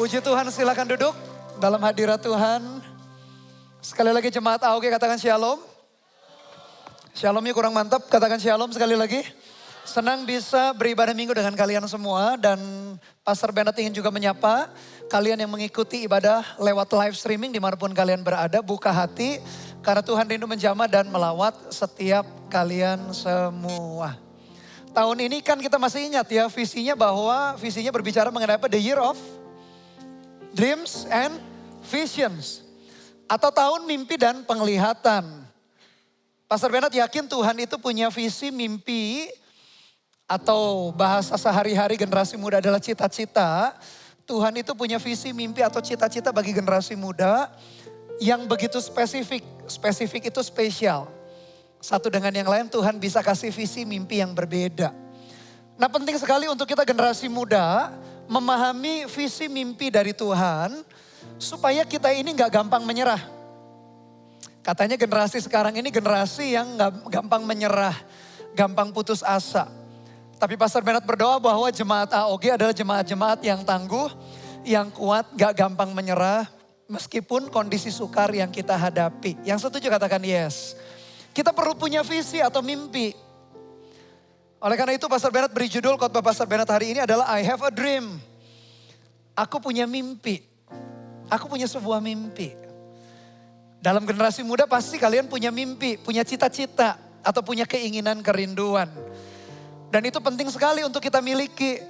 Puji Tuhan, silakan duduk dalam hadirat Tuhan. Sekali lagi jemaat AOG katakan shalom. Shalomnya kurang mantap, katakan shalom sekali lagi. Senang bisa beribadah minggu dengan kalian semua. Dan Pastor Bennett ingin juga menyapa kalian yang mengikuti ibadah lewat live streaming dimanapun kalian berada. Buka hati karena Tuhan rindu menjamah dan melawat setiap kalian semua. Tahun ini kan kita masih ingat ya visinya bahwa visinya berbicara mengenai apa? The Year of Dreams and Visions. Atau tahun mimpi dan penglihatan. Pastor Bennett yakin Tuhan itu punya visi mimpi. Atau bahasa sehari-hari generasi muda adalah cita-cita. Tuhan itu punya visi mimpi atau cita-cita bagi generasi muda. Yang begitu spesifik. Spesifik itu spesial. Satu dengan yang lain Tuhan bisa kasih visi mimpi yang berbeda. Nah penting sekali untuk kita generasi muda memahami visi mimpi dari Tuhan supaya kita ini gak gampang menyerah. Katanya generasi sekarang ini generasi yang gak gampang menyerah, gampang putus asa. Tapi Pastor Bennett berdoa bahwa jemaat AOG adalah jemaat-jemaat yang tangguh, yang kuat, gak gampang menyerah meskipun kondisi sukar yang kita hadapi. Yang setuju katakan yes. Kita perlu punya visi atau mimpi. Oleh karena itu Pastor Bennett beri judul khotbah Pastor Bennett hari ini adalah I have a dream. Aku punya mimpi. Aku punya sebuah mimpi. Dalam generasi muda pasti kalian punya mimpi, punya cita-cita atau punya keinginan, kerinduan. Dan itu penting sekali untuk kita miliki.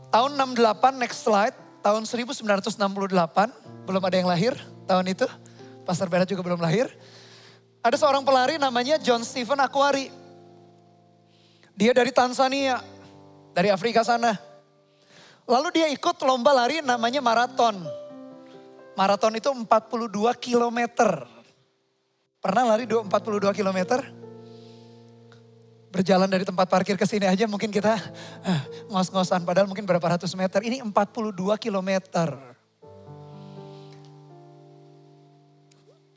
Tahun 68, next slide, tahun 1968, belum ada yang lahir tahun itu. Pastor Bennett juga belum lahir. Ada seorang pelari namanya John Stephen Akhwari. Dia dari Tanzania, dari Afrika sana. Lalu dia ikut lomba lari namanya maraton. Maraton itu 42 kilometer. Pernah lari 42 kilometer? Berjalan dari tempat parkir ke sini aja mungkin kita ngos-ngosan. Padahal mungkin berapa ratus meter. Ini 42 kilometer.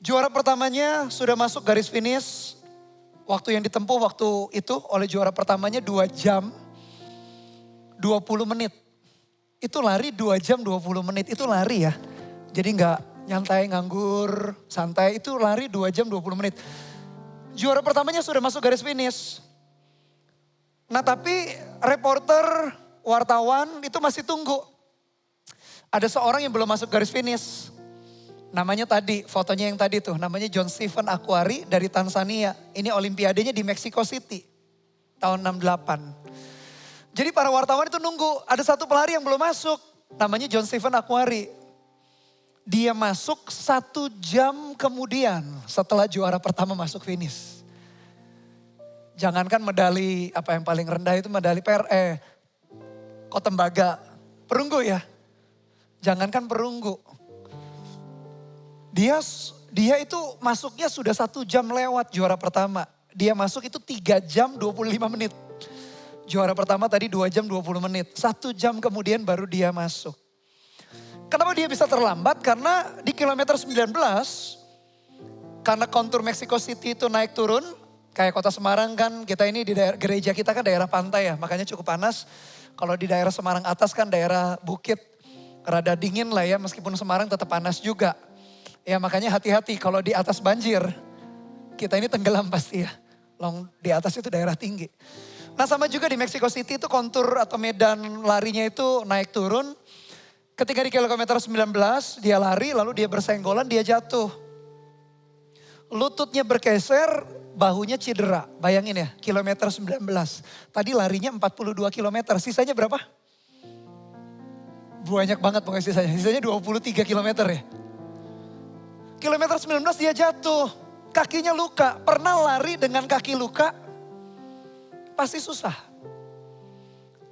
Juara pertamanya sudah masuk garis finish. Waktu yang ditempuh waktu itu oleh juara pertamanya 2 jam 20 menit. Itu lari 2 jam 20 menit, itu lari ya. Jadi gak nyantai, nganggur, santai, itu lari 2 jam 20 menit. Juara pertamanya sudah masuk garis finish. Nah tapi reporter, wartawan itu masih tunggu. Ada seorang yang belum masuk garis finish. Namanya tadi, fotonya yang tadi tuh, namanya John Stephen Akhwari dari Tanzania. Ini olimpiadenya di Mexico City, tahun 68. Jadi para wartawan itu nunggu, ada satu pelari yang belum masuk, namanya John Stephen Akhwari. Dia masuk 1 jam kemudian setelah juara pertama masuk finish. Jangankan medali, apa yang paling rendah itu medali tembaga, perunggu ya. Jangankan perunggu. Dia itu masuknya sudah 1 jam lewat juara pertama. Dia masuk itu 3 jam 25 menit. Juara pertama tadi 2 jam 20 menit. 1 jam kemudian baru dia masuk. Kenapa dia bisa terlambat? Karena di kilometer 19, karena kontur Mexico City itu naik turun. Kayak kota Semarang kan, kita ini di daerah, gereja kita kan daerah pantai ya. Makanya cukup panas. Kalau di daerah Semarang atas kan daerah bukit. Rada dingin lah ya, meskipun Semarang tetap panas juga. Ya makanya hati-hati kalau di atas banjir, kita ini tenggelam pasti ya. Di atas itu daerah tinggi. Nah sama juga di Mexico City itu kontur atau medan larinya itu naik turun. Ketika di kilometer 19 dia lari lalu dia bersenggolan dia jatuh. Lututnya bergeser, bahunya cedera. Bayangin ya kilometer 19. Tadi larinya 42 kilometer, sisanya berapa? Banyak banget pokoknya sisanya. Sisanya 23 kilometer ya. Kilometer 19 dia jatuh, kakinya luka. Pernah lari dengan kaki luka? Pasti susah.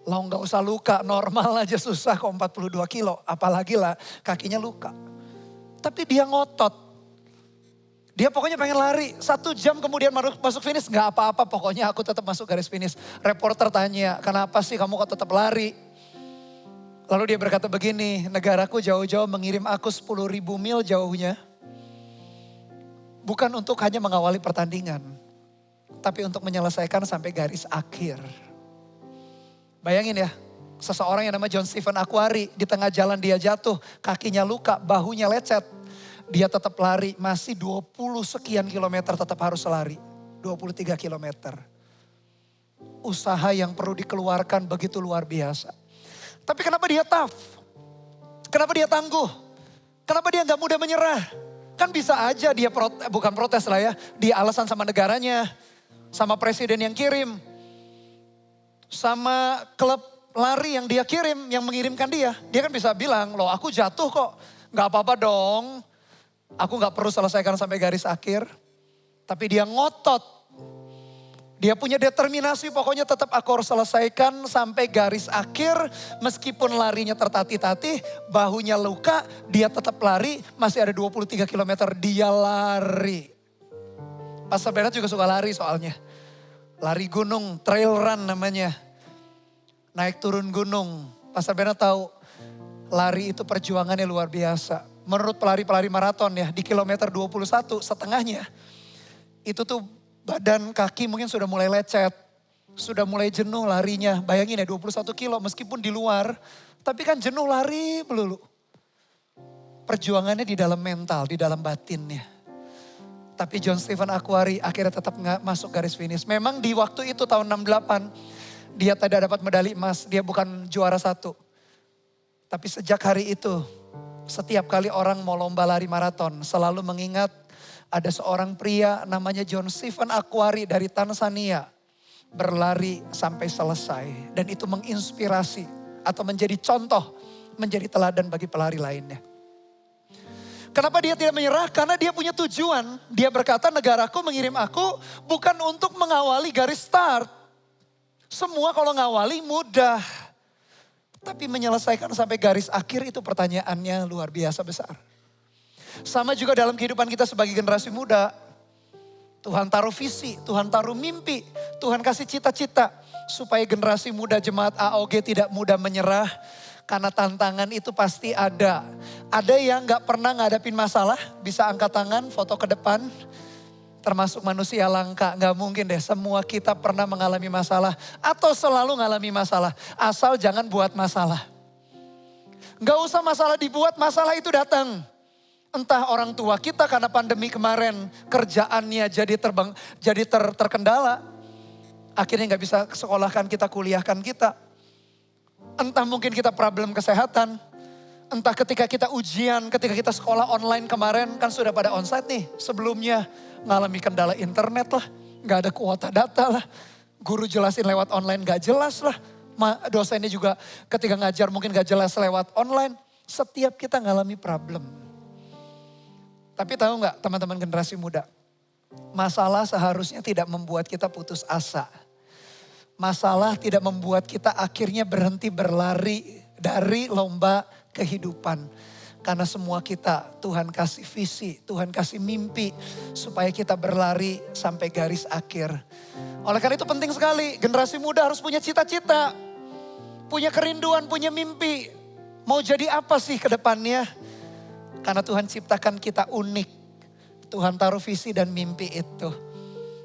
Lo gak usah luka, normal aja susah kok 42 kilo. Apalagi lah kakinya luka. Tapi dia ngotot. Dia pokoknya pengen lari. 1 jam kemudian masuk finish, gak apa-apa pokoknya aku tetap masuk garis finish. Reporter tanya, kenapa sih kamu kok tetap lari? Lalu dia berkata begini, negaraku jauh-jauh mengirim aku 10.000 mil jauhnya. Bukan untuk hanya mengawali pertandingan. Tapi untuk menyelesaikan sampai garis akhir. Bayangin ya, Seseorang yang namanya John Stephen Akhwari, di tengah jalan dia jatuh, kakinya luka, bahunya lecet. Dia tetap lari, masih 20 sekian kilometer tetap harus lari. 23 kilometer. Usaha yang perlu dikeluarkan begitu luar biasa. Tapi kenapa dia tough? Kenapa dia tangguh? Kenapa dia gak mudah menyerah? Kan bisa aja dia bukan protes lah ya. Dia alasan sama negaranya, sama presiden yang kirim, sama klub lari yang dia kirim, yang mengirimkan dia. Dia kan bisa bilang, loh aku jatuh kok. Gak apa-apa dong. Aku gak perlu selesaikan sampai garis akhir. Tapi dia ngotot. Dia punya determinasi, pokoknya tetap aku harus selesaikan sampai garis akhir. Meskipun larinya tertatih-tatih, bahunya luka, dia tetap lari. Masih ada 23 kilometer, dia lari. Pastor Bernard juga suka lari soalnya. Lari gunung, trail run namanya. Naik turun gunung. Pastor Bernard tahu, lari itu perjuangannya luar biasa. Menurut pelari-pelari maraton ya, di kilometer 21 setengahnya, itu tuh badan kaki mungkin sudah mulai lecet. Sudah mulai jenuh larinya. Bayangin ya 21 kilo meskipun di luar. Tapi kan jenuh lari melulu. Perjuangannya di dalam mental, di dalam batinnya. Tapi John Stephen Akhwari akhirnya tetap gak masuk garis finish. Memang di waktu itu tahun 68 dia tidak dapat medali emas. Dia bukan juara satu. Tapi sejak hari itu setiap kali orang mau lomba lari maraton selalu mengingat ada seorang pria namanya John Stephen Akhwari dari Tanzania. Berlari sampai selesai. Dan itu menginspirasi atau menjadi contoh, menjadi teladan bagi pelari lainnya. Kenapa dia tidak menyerah? Karena dia punya tujuan. Dia berkata negaraku mengirim aku bukan untuk mengawali garis start. Semua kalau ngawali mudah. Tapi menyelesaikan sampai garis akhir itu pertanyaannya luar biasa besar. Sama juga dalam kehidupan kita sebagai generasi muda. Tuhan taruh visi, Tuhan taruh mimpi, Tuhan kasih cita-cita. Supaya generasi muda jemaat AOG tidak mudah menyerah. Karena tantangan itu pasti ada. Ada yang gak pernah ngadapin masalah, bisa angkat tangan, foto ke depan. Termasuk manusia langka, gak mungkin deh semua kita pernah mengalami masalah. Atau selalu mengalami masalah, asal jangan buat masalah. Gak usah masalah dibuat, masalah itu datang. Entah orang tua kita karena pandemi kemarin kerjaannya jadi terkendala. Akhirnya gak bisa sekolahkan kita, kuliahkan kita. Entah mungkin kita problem kesehatan. Entah ketika kita ujian, ketika kita sekolah online kemarin kan sudah pada onsite nih. Sebelumnya ngalami kendala internet lah, gak ada kuota data lah. Guru jelasin lewat online gak jelas lah. Dosennya juga ketika ngajar mungkin gak jelas lewat online. Setiap kita ngalami problem. Tapi tahu gak teman-teman generasi muda, masalah seharusnya tidak membuat kita putus asa. Masalah tidak membuat kita akhirnya berhenti berlari dari lomba kehidupan. Karena semua kita Tuhan kasih visi, Tuhan kasih mimpi supaya kita berlari sampai garis akhir. Oleh karena itu penting sekali generasi muda harus punya cita-cita, punya kerinduan, punya mimpi. Mau jadi apa sih ke depannya? Karena Tuhan ciptakan kita unik. Tuhan taruh visi dan mimpi itu.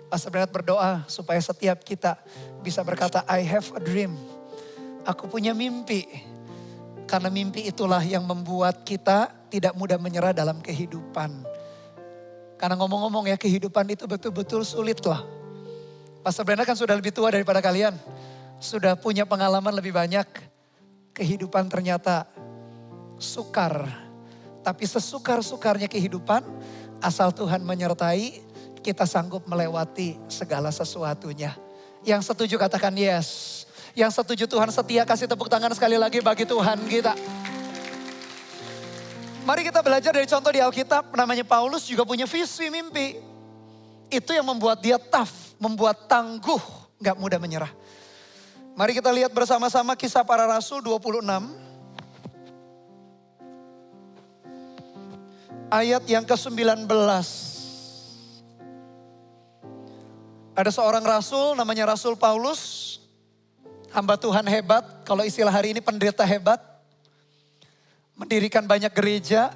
Pastor Bernard berdoa supaya setiap kita bisa berkata, I have a dream. Aku punya mimpi. Karena mimpi itulah yang membuat kita tidak mudah menyerah dalam kehidupan. Karena ngomong-ngomong ya kehidupan itu betul-betul sulit lah. Pastor Bernard kan sudah lebih tua daripada kalian. Sudah punya pengalaman lebih banyak. Kehidupan ternyata sukar. Tapi sesukar-sukarnya kehidupan, asal Tuhan menyertai, kita sanggup melewati segala sesuatunya. Yang setuju katakan yes. Yang setuju Tuhan setia, kasih tepuk tangan sekali lagi bagi Tuhan kita. Mari kita belajar dari contoh di Alkitab, namanya Paulus juga punya visi mimpi. Itu yang membuat dia tough, membuat tangguh, gak mudah menyerah. Mari kita lihat bersama-sama Kisah Para Rasul 26. Ayat yang ke-19. Ada seorang rasul namanya Rasul Paulus. Hamba Tuhan hebat, kalau istilah hari ini pendeta hebat. Mendirikan banyak gereja.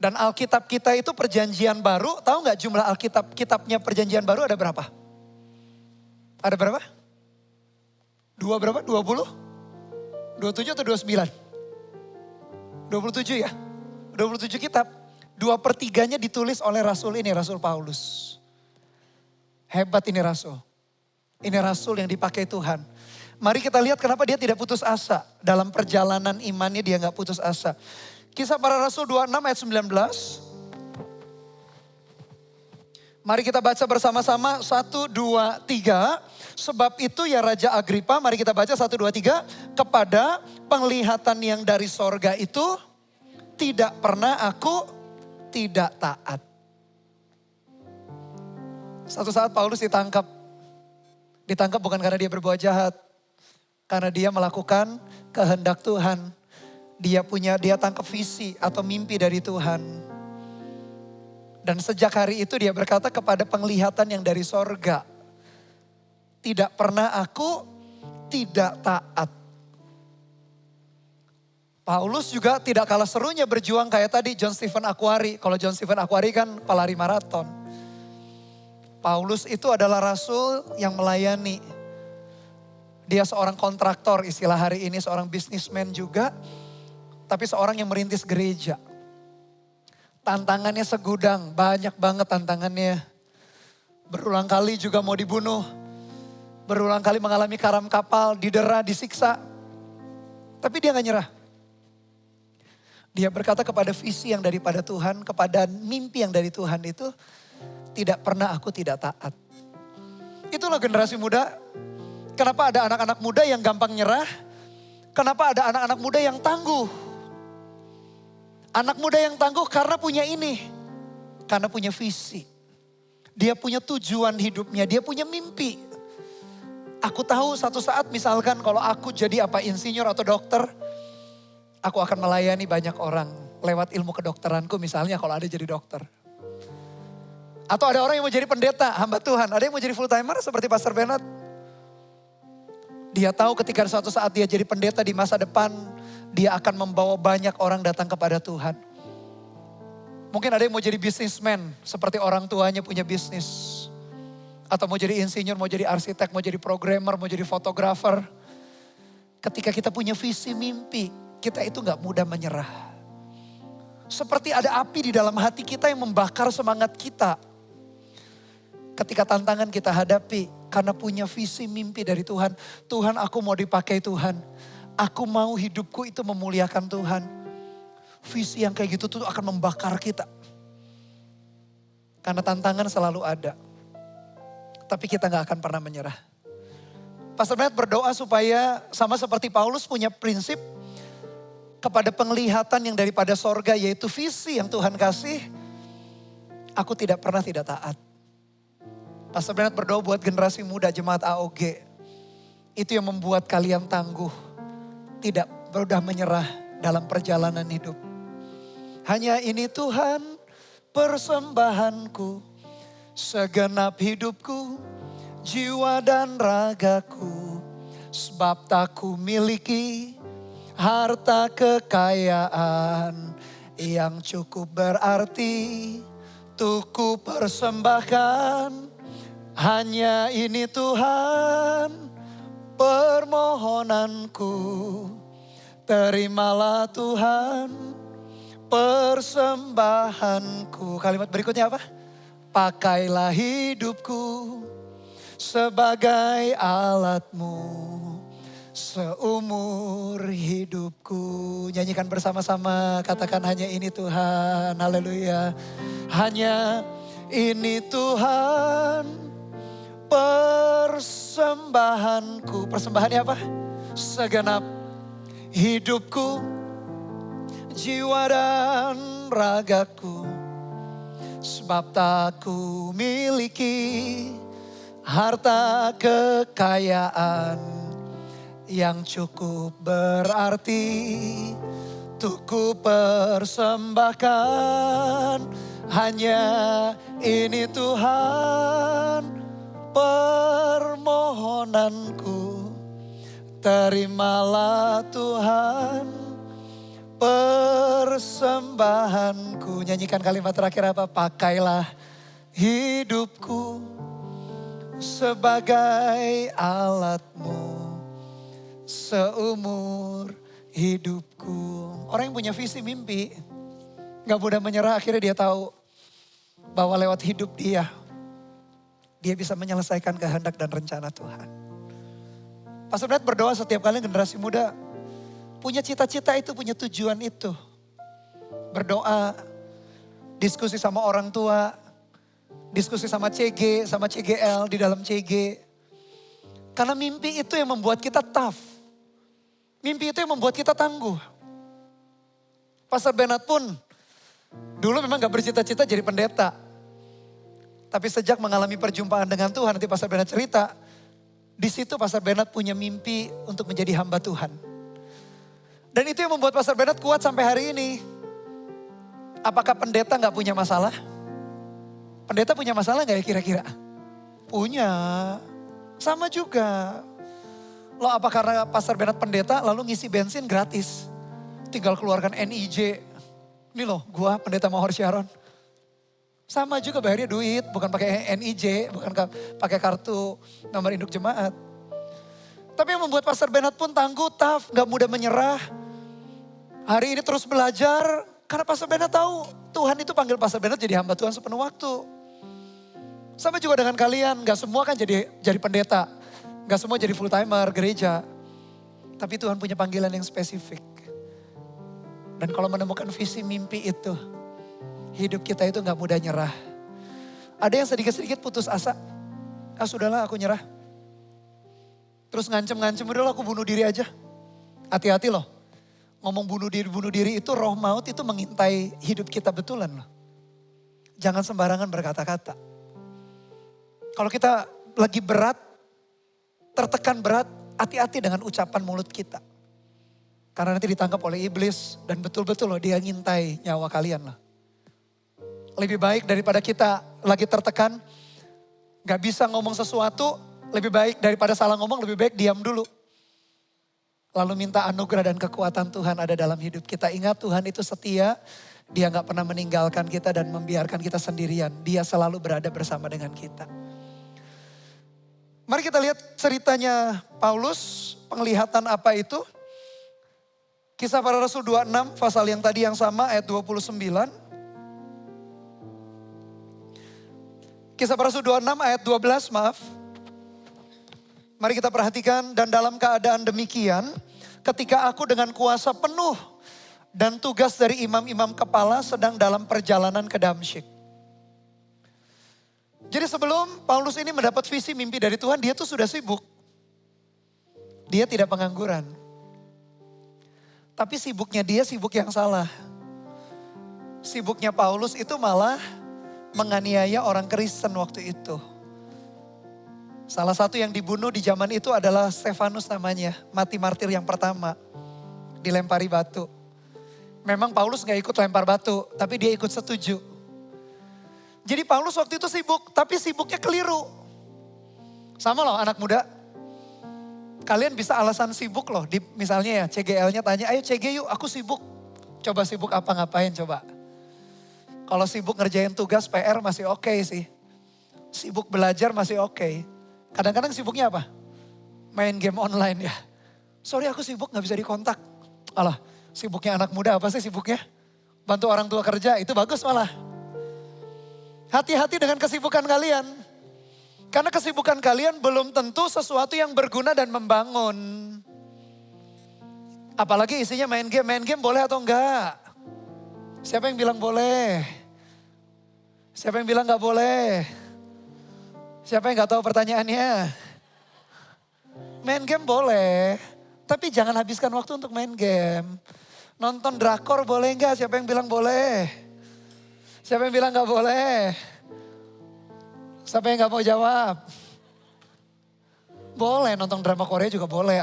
Dan Alkitab kita itu perjanjian baru. Tahu gak jumlah Alkitabnya perjanjian baru ada berapa? Ada berapa? Berapa? 20? 27 atau 29? 27 ya? 27 kitab. 2/3-nya ditulis oleh Rasul ini, Rasul Paulus. Hebat ini Rasul. Ini Rasul yang dipakai Tuhan. Mari kita lihat kenapa dia tidak putus asa. Dalam perjalanan imannya dia gak putus asa. Kisah Para Rasul 26 ayat 19. Mari kita baca bersama-sama 1, 2, 3. Sebab itu ya Raja Agripa, mari kita baca 1, 2, 3. Kepada penglihatan yang dari sorga itu tidak pernah aku tidak taat. Satu saat Paulus ditangkap. Ditangkap bukan karena dia berbuat jahat. Karena dia melakukan kehendak Tuhan. Dia tangkap visi atau mimpi dari Tuhan. Dan sejak hari itu dia berkata kepada penglihatan yang dari sorga. Tidak pernah aku tidak taat. Paulus juga tidak kalah serunya berjuang kayak tadi John Stephen Akhwari. Kalau John Stephen Akhwari kan pelari maraton. Paulus itu adalah rasul yang melayani. Dia seorang kontraktor, istilah hari ini seorang bisnismen juga. Tapi seorang yang merintis gereja. Tantangannya segudang, banyak banget tantangannya. Berulang kali juga mau dibunuh. Berulang kali mengalami karam kapal, didera, disiksa. Tapi dia gak nyerah. Dia berkata kepada visi yang daripada Tuhan, kepada mimpi yang dari Tuhan itu, tidak pernah aku tidak taat. Itulah generasi muda. Kenapa ada anak-anak muda yang gampang nyerah? Kenapa ada anak-anak muda yang tangguh? Anak muda yang tangguh karena punya ini. Karena punya visi. Dia punya tujuan hidupnya, dia punya mimpi. Aku tahu satu saat misalkan kalau aku jadi insinyur atau dokter, aku akan melayani banyak orang lewat ilmu kedokteranku misalnya kalau ada jadi dokter. Atau ada orang yang mau jadi pendeta, hamba Tuhan. Ada yang mau jadi full timer seperti Pastor Bernard. Dia tahu ketika suatu saat dia jadi pendeta di masa depan, dia akan membawa banyak orang datang kepada Tuhan. Mungkin ada yang mau jadi businessman seperti orang tuanya punya bisnis. Atau mau jadi insinyur, mau jadi arsitek, mau jadi programmer, mau jadi fotografer. Ketika kita punya visi mimpi, kita itu gak mudah menyerah. Seperti ada api di dalam hati kita yang membakar semangat kita. Ketika tantangan kita hadapi, karena punya visi mimpi dari Tuhan. Tuhan, aku mau dipakai Tuhan. Aku mau hidupku itu memuliakan Tuhan. Visi yang kayak gitu tuh akan membakar kita. Karena tantangan selalu ada. Tapi kita gak akan pernah menyerah. Pastor Bernard berdoa supaya sama seperti Paulus punya prinsip kepada penglihatan yang daripada sorga, yaitu visi yang Tuhan kasih. Aku tidak pernah tidak taat. Pastor Bernard berdoa buat generasi muda jemaat AOG. Itu yang membuat kalian tangguh. Tidak mudah menyerah dalam perjalanan hidup. Hanya ini Tuhan persembahanku. Segenap hidupku, jiwa dan ragaku. Sebab tak ku miliki harta kekayaan yang cukup berarti untuk ku persembahkan. Hanya ini Tuhan permohonanku. Terimalah Tuhan persembahanku. Kalimat berikutnya apa? Pakailah hidupku sebagai alatmu seumur hidupku. Nyanyikan bersama-sama, katakan hanya ini Tuhan. Haleluya. Hanya ini Tuhan persembahanku. Persembahannya apa? Segenap hidupku, jiwa dan ragaku. Sebab tak ku miliki harta kekayaan yang cukup berarti untuk ku persembahkan. Hanya ini Tuhan permohonanku. Terimalah Tuhan persembahanku. Nyanyikan kalimat terakhir apa? Pakailah hidupku sebagai alatmu seumur hidupku. Orang yang punya visi mimpi, gak mudah menyerah, akhirnya dia tahu bahwa lewat hidup dia bisa menyelesaikan kehendak dan rencana Tuhan. Pastor Bernard berdoa setiap kali generasi muda punya cita-cita itu, punya tujuan itu. Berdoa, diskusi sama orang tua, diskusi sama CG, sama CGL di dalam CG. Karena mimpi itu yang membuat kita tough. Mimpi itu yang membuat kita tangguh. Pastor Bernard pun dulu memang gak bercita-cita jadi pendeta. Tapi sejak mengalami perjumpaan dengan Tuhan, nanti Pastor Bernard cerita, di situ Pastor Bernard punya mimpi untuk menjadi hamba Tuhan. Dan itu yang membuat Pastor Bernard kuat sampai hari ini. Apakah pendeta gak punya masalah? Pendeta punya masalah gak ya kira-kira? Punya. Sama juga. Loh, apa karena Pastor Bernard pendeta lalu ngisi bensin gratis? Tinggal keluarkan NIJ. Ini loh, gua pendeta Mahor Sharon. Sama juga bayarnya duit, bukan pakai NIJ, bukan pakai kartu nomor induk jemaat. Tapi yang membuat Pastor Bernard pun tangguh, tough, gak mudah menyerah. Hari ini terus belajar, karena Pastor Bernard tahu Tuhan itu panggil Pastor Bernard jadi hamba Tuhan sepenuh waktu. Sama juga dengan kalian, gak semua kan jadi pendeta. Gak semua jadi full timer gereja. Tapi Tuhan punya panggilan yang spesifik. Dan kalau menemukan visi mimpi itu, hidup kita itu gak mudah nyerah. Ada yang sedikit-sedikit putus asa. Ah sudahlah aku nyerah. Terus ngancem-ngancem, udahlah aku bunuh diri aja. Hati-hati loh. Ngomong bunuh diri itu roh maut itu mengintai hidup kita betulan loh. Jangan sembarangan berkata-kata. Kalau kita lagi berat, tertekan berat, hati-hati dengan ucapan mulut kita. Karena nanti ditangkap oleh iblis dan betul-betul loh dia ngintai nyawa kalian loh. Lebih baik daripada kita lagi tertekan, gak bisa ngomong sesuatu, lebih baik daripada salah ngomong, lebih baik diam dulu. Lalu minta anugerah dan kekuatan Tuhan ada dalam hidup kita. Ingat Tuhan itu setia, dia gak pernah meninggalkan kita dan membiarkan kita sendirian. Dia selalu berada bersama dengan kita. Mari kita lihat ceritanya Paulus, penglihatan apa itu. Kisah Para Rasul 26, pasal yang tadi yang sama, ayat 29. Kisah Para Rasul 26 ayat 12, maaf. Mari kita perhatikan, dan dalam keadaan demikian, ketika aku dengan kuasa penuh dan tugas dari imam-imam kepala sedang dalam perjalanan ke Damsyik. Jadi sebelum Paulus ini mendapat visi mimpi dari Tuhan, dia tuh sudah sibuk. Dia tidak pengangguran. Tapi sibuknya dia sibuk yang salah. Sibuknya Paulus itu malah menganiaya orang Kristen waktu itu. Salah satu yang dibunuh di zaman itu adalah Stefanus namanya. Mati martir yang pertama. Dilempari batu. Memang Paulus gak ikut lempar batu, tapi dia ikut setuju. Jadi Paulus waktu itu sibuk, tapi sibuknya keliru. Sama loh anak muda. Kalian bisa alasan sibuk loh. Misalnya ya CGL-nya tanya, ayo CG yuk aku sibuk. Coba sibuk apa ngapain coba. Kalau sibuk ngerjain tugas PR masih oke sih. Sibuk belajar masih oke. Kadang-kadang sibuknya apa? Main game online ya. Sorry aku sibuk gak bisa dikontak. Alah sibuknya anak muda apa sih sibuknya? Bantu orang tua kerja itu bagus malah. Hati-hati dengan kesibukan kalian. Karena kesibukan kalian belum tentu sesuatu yang berguna dan membangun. Apalagi isinya main game. Main game boleh atau enggak? Siapa yang bilang boleh? Siapa yang bilang gak boleh? Siapa yang gak tahu pertanyaannya? Main game boleh. Tapi jangan habiskan waktu untuk main game. Nonton drakor boleh enggak? Siapa yang bilang boleh? Siapa yang bilang gak boleh? Siapa yang gak mau jawab? Boleh nonton drama Korea juga boleh.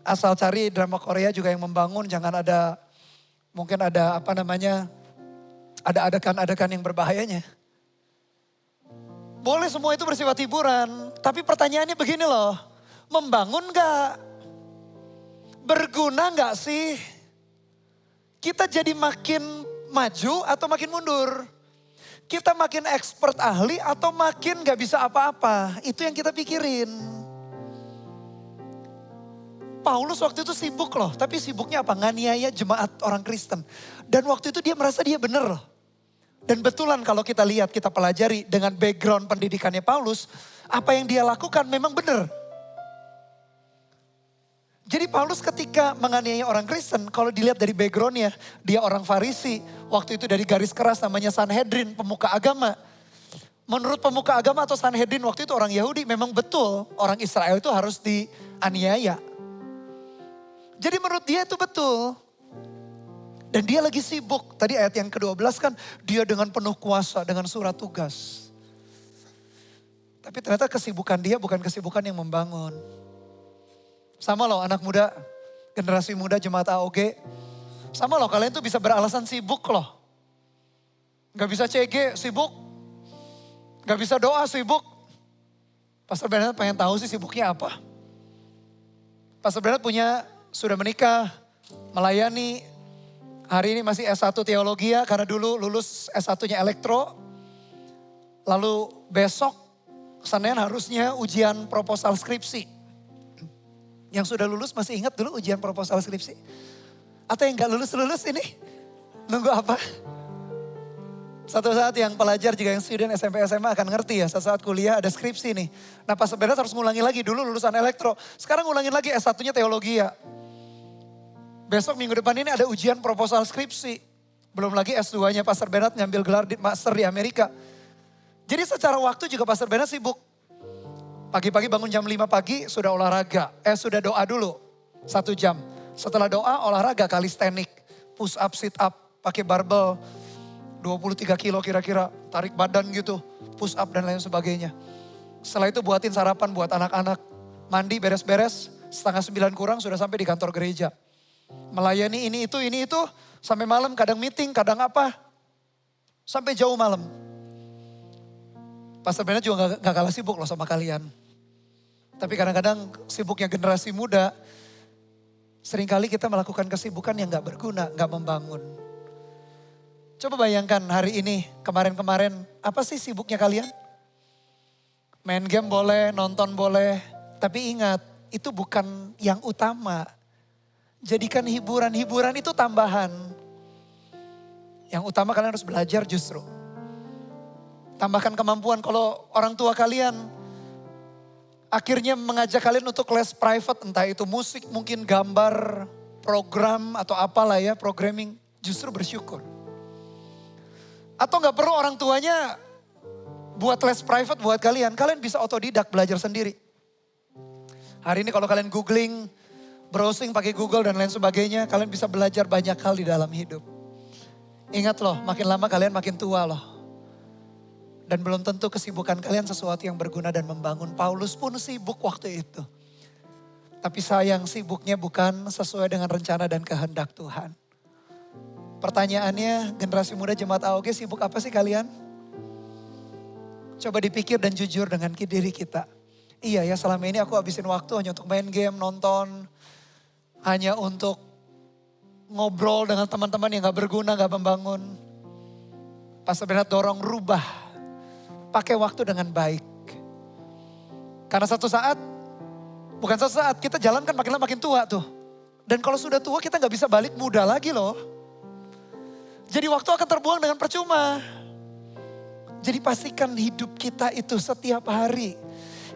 Asal cari drama Korea juga yang membangun. Jangan ada, mungkin ada apa namanya, ada adegan-adegan yang berbahayanya. Boleh semua itu bersifat hiburan. Tapi pertanyaannya begini loh. Membangun gak? Berguna gak sih? Kita jadi makin maju atau makin mundur? Kita makin expert ahli atau makin gak bisa apa-apa? Itu yang kita pikirin. Paulus waktu itu sibuk loh, tapi sibuknya apa? Nganiaya jemaat orang Kristen. Dan waktu itu dia merasa dia bener loh. Dan betulan kalau kita lihat, kita pelajari dengan background pendidikannya Paulus, apa yang dia lakukan memang benar. Jadi Paulus ketika menganiaya orang Kristen, kalau dilihat dari backgroundnya, dia orang Farisi, waktu itu dari garis keras namanya Sanhedrin, pemuka agama. Menurut pemuka agama atau Sanhedrin waktu itu orang Yahudi, memang betul orang Israel itu harus dianiaya. Jadi menurut dia itu betul. Dan dia lagi sibuk. Tadi ayat yang ke-12 kan, dia dengan penuh kuasa, dengan surat tugas. Tapi ternyata kesibukan dia bukan kesibukan yang membangun. Sama loh anak muda, generasi muda jemaat AOG. Sama loh kalian tuh bisa beralasan sibuk loh. Gak bisa CG sibuk. Gak bisa doa sibuk. Pastor Bernard pengen tahu sih sibuknya apa. Pastor Bernard sudah menikah, melayani. Hari ini masih S1 teologi ya, karena dulu lulus S1-nya elektro. Lalu besok, Senin harusnya ujian proposal skripsi. Yang sudah lulus masih ingat dulu ujian proposal skripsi? Atau yang gak lulus ini? Nunggu apa? Satu saat yang pelajar juga yang student SMP SMA akan ngerti ya. Satu saat kuliah ada skripsi nih. Nah pas sebenarnya harus ngulangi lagi dulu lulusan elektro. Sekarang ngulangin lagi S1-nya teologi ya. Besok minggu depan ini ada ujian proposal skripsi. Belum lagi S2-nya Pastor Bernard ngambil gelar master di Amerika. Jadi secara waktu juga Pastor Bernard sibuk. Pagi-pagi bangun jam 5 pagi sudah olahraga. Sudah doa dulu 1 jam. Setelah doa olahraga kalistenik. Push up, sit up, pakai barbel. 23 kilo kira-kira, tarik badan gitu. Push up dan lain sebagainya. Setelah itu buatin sarapan buat anak-anak. Mandi beres-beres, 8:30 kurang sudah sampai di kantor gereja. Melayani ini itu, sampai malam kadang meeting, kadang apa. Sampai jauh malam. Pastor Bernard juga gak kalah sibuk loh sama kalian. Tapi kadang-kadang sibuknya generasi muda, seringkali kita melakukan kesibukan yang gak berguna, gak membangun. Coba bayangkan hari ini, kemarin-kemarin, apa sih sibuknya kalian? Main game boleh, nonton boleh, tapi ingat, itu bukan yang utama. Jadikan hiburan itu tambahan. Yang utama kalian harus belajar justru. Tambahkan kemampuan kalau orang tua kalian akhirnya mengajak kalian untuk les private, entah itu musik, mungkin gambar, program atau apalah ya, programming, justru bersyukur. Atau gak perlu orang tuanya buat les private buat kalian bisa otodidak belajar sendiri. Hari ini kalau kalian googling, browsing pakai Google dan lain sebagainya, kalian bisa belajar banyak hal di dalam hidup. Ingat loh, makin lama kalian makin tua loh. Dan belum tentu kesibukan kalian sesuatu yang berguna dan membangun. Paulus pun sibuk waktu itu. Tapi sayang sibuknya bukan sesuai dengan rencana dan kehendak Tuhan. Pertanyaannya, generasi muda jemaat AOG sibuk apa sih kalian? Coba dipikir dan jujur dengan diri kita. Iya ya, selama ini aku habisin waktu hanya untuk main game, nonton. Hanya untuk ngobrol dengan teman-teman yang gak berguna, gak membangun. Pastor Bernard dorong rubah. Pakai waktu dengan baik. Karena bukan satu saat, kita jalan kan makin lama makin tua tuh. Dan kalau sudah tua kita gak bisa balik muda lagi loh. Jadi waktu akan terbuang dengan percuma. Jadi pastikan hidup kita itu setiap hari.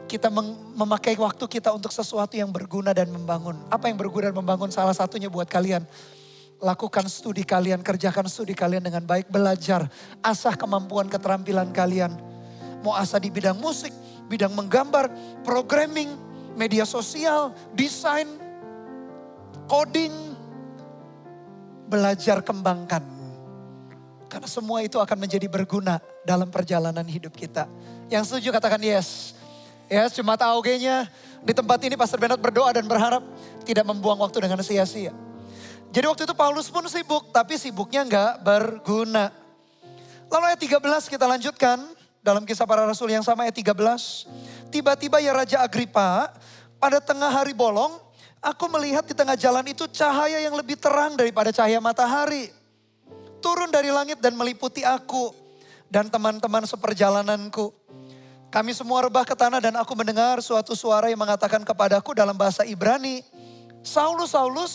Kita memakai waktu kita untuk sesuatu yang berguna dan membangun. Apa yang berguna dan membangun? Salah satunya buat kalian. Lakukan studi kalian, kerjakan studi kalian dengan baik. Belajar, asah kemampuan keterampilan kalian. Mau asah di bidang musik, bidang menggambar, programming, media sosial, desain, coding. Belajar kembangkan. Karena semua itu akan menjadi berguna dalam perjalanan hidup kita. Yang setuju katakan yes. Yes, jemaat AOG-nya di tempat ini Pastor Bernard berdoa dan berharap tidak membuang waktu dengan sia-sia. Jadi waktu itu Paulus pun sibuk, tapi sibuknya enggak berguna. Lalu ayat 13 kita lanjutkan. Dalam Kisah Para Rasul yang sama ayat 13. Tiba-tiba ya Raja Agripa, pada tengah hari bolong, aku melihat di tengah jalan itu cahaya yang lebih terang daripada cahaya matahari. Turun dari langit dan meliputi aku dan teman-teman seperjalananku. Kami semua rebah ke tanah dan aku mendengar suatu suara yang mengatakan kepadaku dalam bahasa Ibrani, Saulus, Saulus,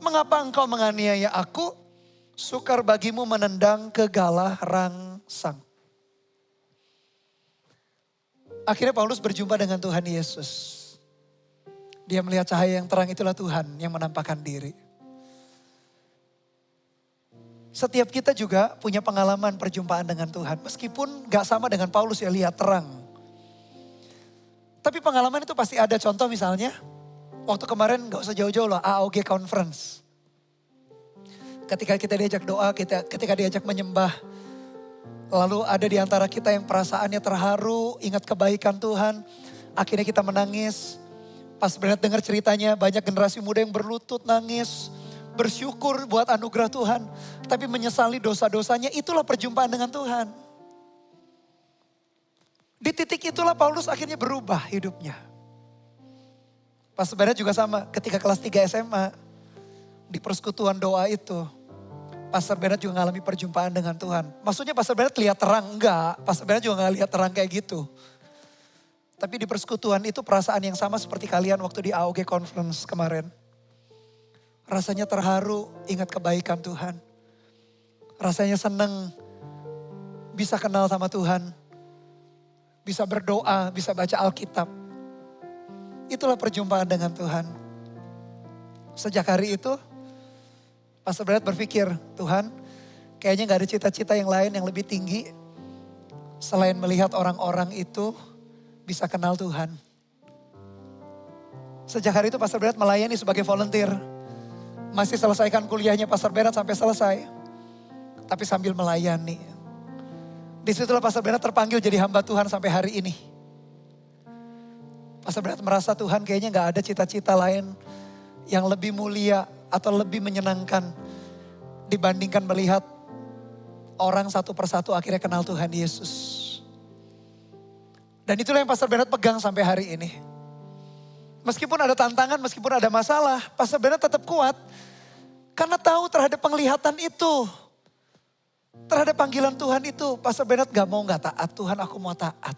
mengapa engkau menganiaya aku? Sukar bagimu menendang ke galah rangsang. Akhirnya Paulus berjumpa dengan Tuhan Yesus. Dia melihat cahaya yang terang, itulah Tuhan yang menampakkan diri. Setiap kita juga punya pengalaman perjumpaan dengan Tuhan. Meskipun gak sama dengan Paulus ya, lihat terang. Tapi pengalaman itu pasti ada. Contoh misalnya, waktu kemarin gak usah jauh-jauh loh, AOG Conference. Ketika kita diajak doa, ketika diajak menyembah. Lalu ada di antara kita yang perasaannya terharu, ingat kebaikan Tuhan. Akhirnya kita menangis. Pas Bernard dengar ceritanya, banyak generasi muda yang berlutut nangis. Bersyukur buat anugerah Tuhan. Tapi menyesali dosa-dosanya, itulah perjumpaan dengan Tuhan. Di titik itulah Paulus akhirnya berubah hidupnya. Pas Bernard juga sama, ketika kelas 3 SMA. Di persekutuan doa itu. Pastor Bernard juga mengalami perjumpaan dengan Tuhan. Maksudnya Pastor Bernard lihat terang? Enggak. Pastor Bernard juga gak lihat terang kayak gitu. Tapi di persekutuan itu perasaan yang sama seperti kalian waktu di AOG Conference kemarin. Rasanya terharu, ingat kebaikan Tuhan. Rasanya senang bisa kenal sama Tuhan. Bisa berdoa, bisa baca Alkitab. Itulah perjumpaan dengan Tuhan. Sejak hari itu, Pastor Bernard berpikir, Tuhan kayaknya gak ada cita-cita yang lain yang lebih tinggi. Selain melihat orang-orang itu bisa kenal Tuhan. Sejak hari itu Pastor Bernard melayani sebagai volunteer. Masih selesaikan kuliahnya Pastor Bernard sampai selesai. Tapi sambil melayani. Disitulah Pastor Bernard terpanggil jadi hamba Tuhan sampai hari ini. Pastor Bernard merasa Tuhan kayaknya gak ada cita-cita lain yang lebih mulia atau lebih menyenangkan dibandingkan melihat orang satu persatu akhirnya kenal Tuhan Yesus. Dan itulah yang Pastor Bernard pegang sampai hari ini. Meskipun ada tantangan, meskipun ada masalah, Pastor Bernard tetap kuat. Karena tahu terhadap penglihatan itu. Terhadap panggilan Tuhan itu, Pastor Bernard gak mau gak taat. Tuhan, aku mau taat.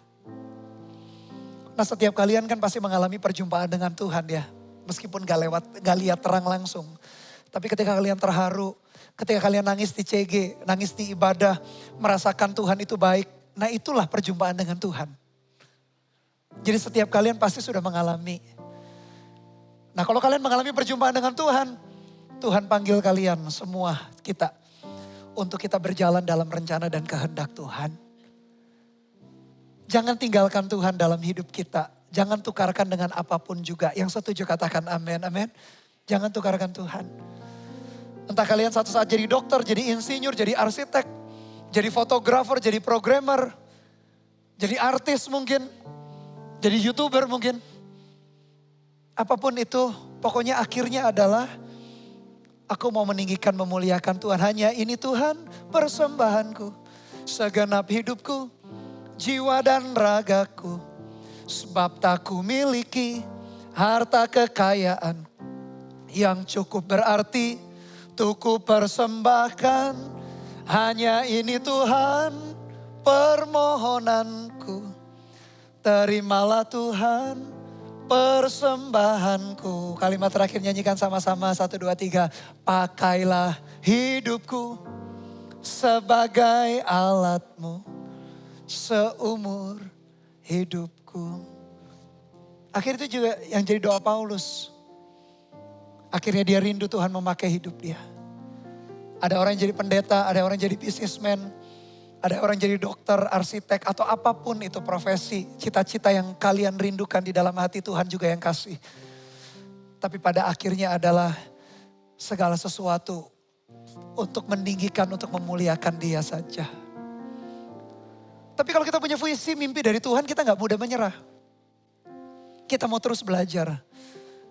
Nah, setiap kalian kan pasti mengalami perjumpaan dengan Tuhan ya. Meskipun gak lihat terang langsung. Tapi ketika kalian terharu, ketika kalian nangis di CG, nangis di ibadah, merasakan Tuhan itu baik. Nah, itulah perjumpaan dengan Tuhan. Jadi setiap kalian pasti sudah mengalami. Nah, kalau kalian mengalami perjumpaan dengan Tuhan, Tuhan panggil kalian semua kita untuk kita berjalan dalam rencana dan kehendak Tuhan. Jangan tinggalkan Tuhan dalam hidup kita. Jangan tukarkan dengan apapun juga. Yang setuju katakan amin, amin. Jangan tukarkan Tuhan. Entah kalian satu saat jadi dokter, jadi insinyur, jadi arsitek, jadi fotografer, jadi programmer, jadi artis mungkin, jadi YouTuber mungkin. Apapun itu, pokoknya akhirnya adalah aku mau meninggikan, memuliakan Tuhan. Hanya ini Tuhan persembahanku, segenap hidupku, jiwa dan ragaku. Sebab tak ku miliki harta kekayaan yang cukup berarti untuk ku persembahkan. Hanya ini Tuhan permohonanku. Terimalah Tuhan persembahanku. Kalimat terakhir nyanyikan sama-sama 1, 2, 3. Pakailah hidupku sebagai alatmu seumur hidupku. Akhirnya itu juga yang jadi doa Paulus. Akhirnya dia rindu Tuhan memakai hidup dia. Ada orang yang jadi pendeta, ada orang yang jadi bisnismen, ada orang yang jadi dokter, arsitek, atau apapun itu profesi. Cita-cita yang kalian rindukan di dalam hati Tuhan juga yang kasih. Tapi pada akhirnya adalah segala sesuatu untuk meninggikan, untuk memuliakan dia saja. Tapi kalau kita punya visi mimpi dari Tuhan, kita gak mudah menyerah. Kita mau terus belajar.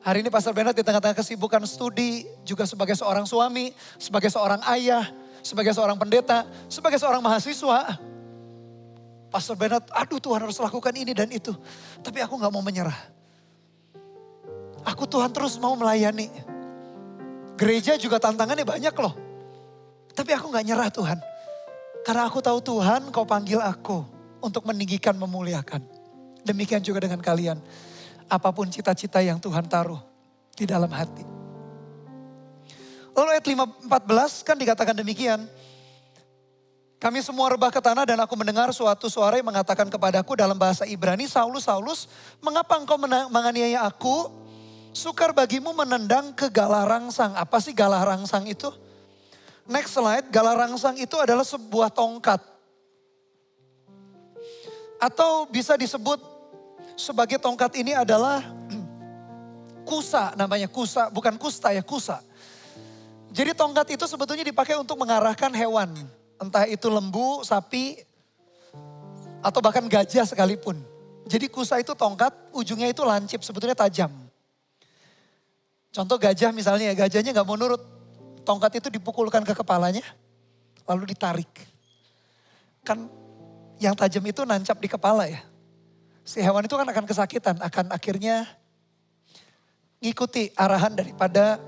Hari ini Pastor Bernard di tengah-tengah kesibukan studi, juga sebagai seorang suami, sebagai seorang ayah, sebagai seorang pendeta, sebagai seorang mahasiswa. Pastor Bernard, aduh Tuhan harus lakukan ini dan itu. Tapi aku gak mau menyerah. Aku Tuhan terus mau melayani. Gereja juga tantangannya banyak loh. Tapi aku gak nyerah Tuhan. Karena aku tahu Tuhan kau panggil aku untuk meninggikan, memuliakan. Demikian juga dengan kalian. Apapun cita-cita yang Tuhan taruh di dalam hati. Lalu ayat 14 kan dikatakan demikian. Kami semua rebah ke tanah dan aku mendengar suatu suara yang mengatakan kepadaku dalam bahasa Ibrani, Saulus, Saulus, mengapa engkau menganiaya aku? Sukar bagimu menendang ke galah rangsang. Apa sih galah rangsang itu? Next slide, galah rangsang itu adalah sebuah tongkat. Atau bisa disebut sebagai tongkat ini adalah kusa, namanya kusa, bukan kusta ya, kusa. Jadi tongkat itu sebetulnya dipakai untuk mengarahkan hewan. Entah itu lembu, sapi, atau bahkan gajah sekalipun. Jadi kusa itu tongkat, ujungnya itu lancip, sebetulnya tajam. Contoh gajah misalnya, gajahnya gak mau nurut. Tongkat itu dipukulkan ke kepalanya, lalu ditarik. Kan yang tajam itu nancap di kepala ya. Si hewan itu kan akan kesakitan, akan akhirnya ngikuti arahan daripada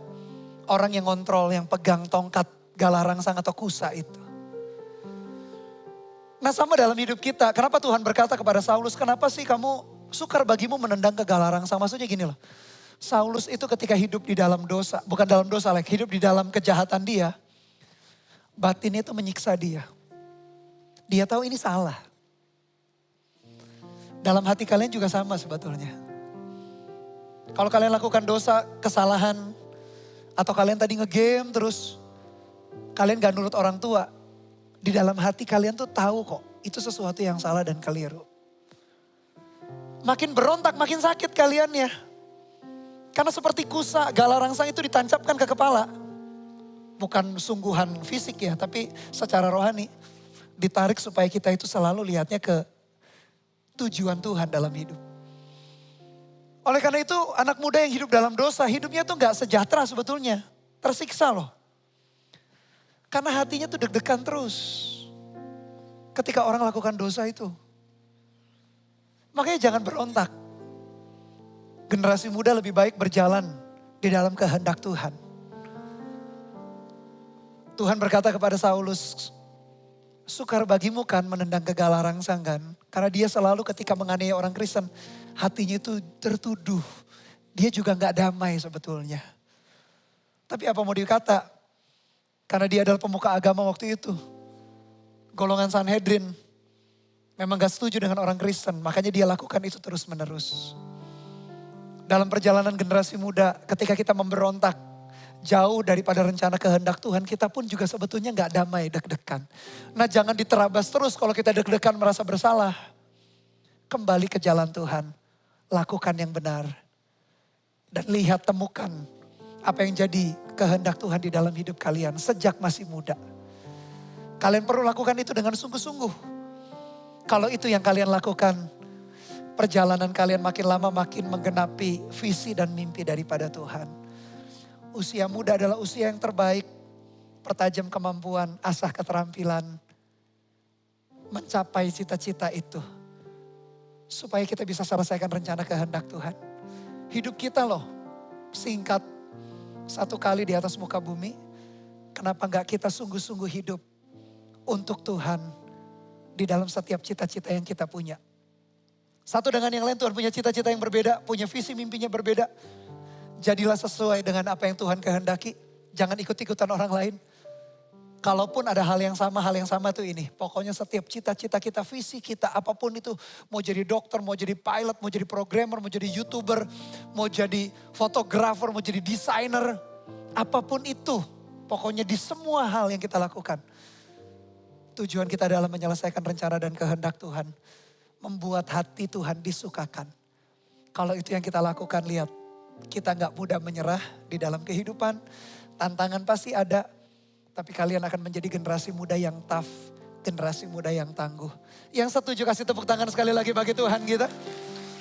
orang yang ngontrol, yang pegang tongkat galah rangsang atau kusa itu. Nah sama dalam hidup kita, kenapa Tuhan berkata kepada Saulus, kenapa sih kamu sukar bagimu menendang ke galah rangsang? Maksudnya gini loh, Saulus itu ketika hidup di dalam dosa, bukan dalam dosa, hidup di dalam kejahatan dia, batinnya itu menyiksa dia. Dia tahu ini salah. Dalam hati kalian juga sama sebetulnya. Kalau kalian lakukan dosa, kesalahan, atau kalian tadi ngegame terus, kalian gak nurut orang tua. Di dalam hati kalian tuh tahu kok, itu sesuatu yang salah dan keliru. Makin berontak, makin sakit kaliannya. Karena seperti kusa, galah rangsang itu ditancapkan ke kepala. Bukan sungguhan fisik ya, tapi secara rohani. Ditarik supaya kita itu selalu lihatnya ke tujuan Tuhan dalam hidup. Oleh karena itu anak muda yang hidup dalam dosa, hidupnya tuh gak sejahtera sebetulnya. Tersiksa loh. Karena hatinya tuh deg-degan terus. Ketika orang lakukan dosa itu. Makanya jangan berontak. Generasi muda lebih baik berjalan di dalam kehendak Tuhan. Tuhan berkata kepada Saulus, sukar bagimu kan menendang ke galah rangsang kan. Karena dia selalu ketika menganiaya orang Kristen, hatinya itu tertuduh. Dia juga gak damai sebetulnya. Tapi apa mau dikata? Karena dia adalah pemuka agama waktu itu. Golongan Sanhedrin memang gak setuju dengan orang Kristen. Makanya dia lakukan itu terus menerus. Dalam perjalanan generasi muda ketika kita memberontak jauh daripada rencana kehendak Tuhan, kita pun juga sebetulnya gak damai, deg-degan. Nah jangan diterabas terus kalau kita deg-degan merasa bersalah. Kembali ke jalan Tuhan. Lakukan yang benar. Dan lihat, temukan apa yang jadi kehendak Tuhan di dalam hidup kalian sejak masih muda. Kalian perlu lakukan itu dengan sungguh-sungguh. Kalau itu yang kalian lakukan, perjalanan kalian makin lama makin menggenapi visi dan mimpi daripada Tuhan. Usia muda adalah usia yang terbaik, pertajam kemampuan, asah keterampilan, mencapai cita-cita itu. Supaya kita bisa selesaikan rencana kehendak Tuhan. Hidup kita loh, singkat. Satu kali di atas muka bumi, kenapa enggak kita sungguh-sungguh hidup untuk Tuhan di dalam setiap cita-cita yang kita punya. Satu dengan yang lain, Tuhan punya cita-cita yang berbeda, punya visi mimpinya berbeda. Jadilah sesuai dengan apa yang Tuhan kehendaki, jangan ikut-ikutan orang lain. Kalaupun ada hal yang sama tuh ini. Pokoknya setiap cita-cita kita, visi kita, apapun itu. Mau jadi dokter, mau jadi pilot, mau jadi programmer, mau jadi YouTuber, mau jadi fotografer, mau jadi desainer. Apapun itu. Pokoknya di semua hal yang kita lakukan. Tujuan kita adalah menyelesaikan rencana dan kehendak Tuhan. Membuat hati Tuhan disukakan. Kalau itu yang kita lakukan, lihat. Kita gak mudah menyerah di dalam kehidupan. Tantangan pasti ada. Tapi kalian akan menjadi generasi muda yang tough. Generasi muda yang tangguh. Yang setuju kasih tepuk tangan sekali lagi bagi Tuhan kita.